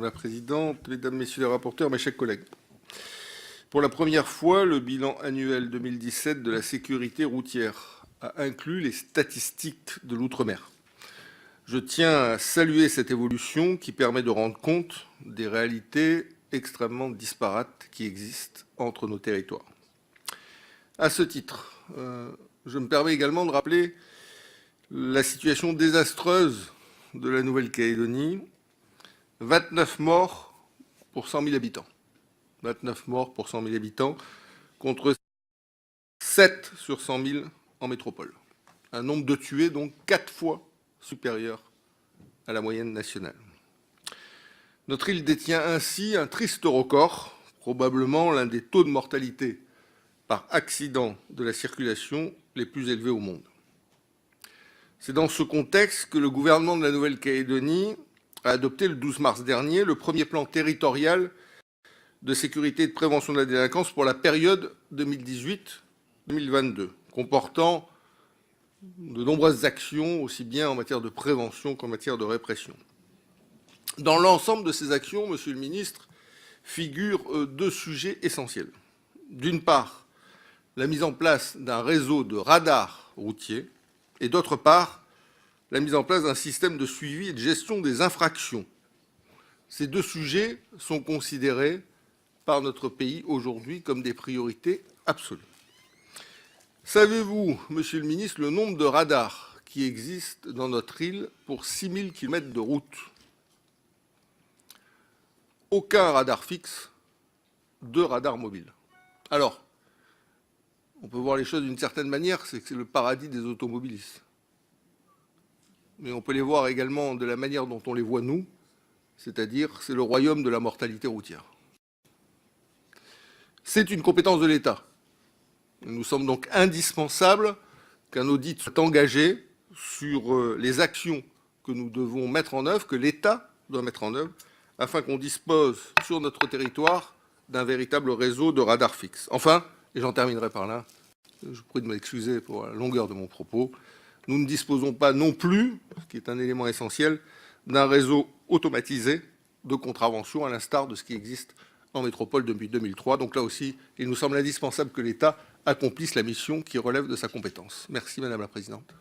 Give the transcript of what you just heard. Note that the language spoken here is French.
la Présidente, Mesdames, Messieurs les rapporteurs, mes chers collègues. Pour la première fois, le bilan annuel 2017 de la sécurité routière a inclus les statistiques de l'outre-mer. Je tiens à saluer cette évolution qui permet de rendre compte des réalités extrêmement disparates qui existent entre nos territoires. À ce titre, je me permets également de rappeler la situation désastreuse de la Nouvelle-Calédonie. 29 morts pour 100 000 habitants. 29 morts pour 100 000 habitants contre 7 sur 100 000 en métropole. Un nombre de tués donc 4 fois supérieur à la moyenne nationale. Notre île détient ainsi un triste record, probablement l'un des taux de mortalité par accident de la circulation les plus élevés au monde. C'est dans ce contexte que le gouvernement de la Nouvelle-Calédonie a adopté le 12 mars dernier le premier plan territorial de sécurité et de prévention de la délinquance pour la période 2018-2022, comportant de nombreuses actions, aussi bien en matière de prévention qu'en matière de répression. Dans l'ensemble de ces actions, Monsieur le Ministre, figurent deux sujets essentiels. D'une part, la mise en place d'un réseau de radars routiers, et d'autre part, la mise en place d'un système de suivi et de gestion des infractions. Ces deux sujets sont considérés par notre pays aujourd'hui comme des priorités absolues. Savez-vous, Monsieur le Ministre, le nombre de radars qui existent dans notre île pour 6 000 km de route? Aucun radar fixe, 2 radars mobiles. Alors, on peut voir les choses d'une certaine manière, c'est que c'est le paradis des automobilistes. Mais on peut les voir également de la manière dont on les voit nous, c'est-à-dire c'est le royaume de la mortalité routière. C'est une compétence de l'État. Il nous semble donc indispensable qu'un audit soit engagé sur les actions que nous devons mettre en œuvre, que l'État doit mettre en œuvre, afin qu'on dispose sur notre territoire d'un véritable réseau de radars fixes. Enfin, et j'en terminerai par là, je vous prie de m'excuser pour la longueur de mon propos, nous ne disposons pas non plus, ce qui est un élément essentiel, d'un réseau automatisé de contravention, à l'instar de ce qui existe en métropole depuis 2003. Donc là aussi, il nous semble indispensable que l'État accomplisse la mission qui relève de sa compétence. Merci Madame la Présidente.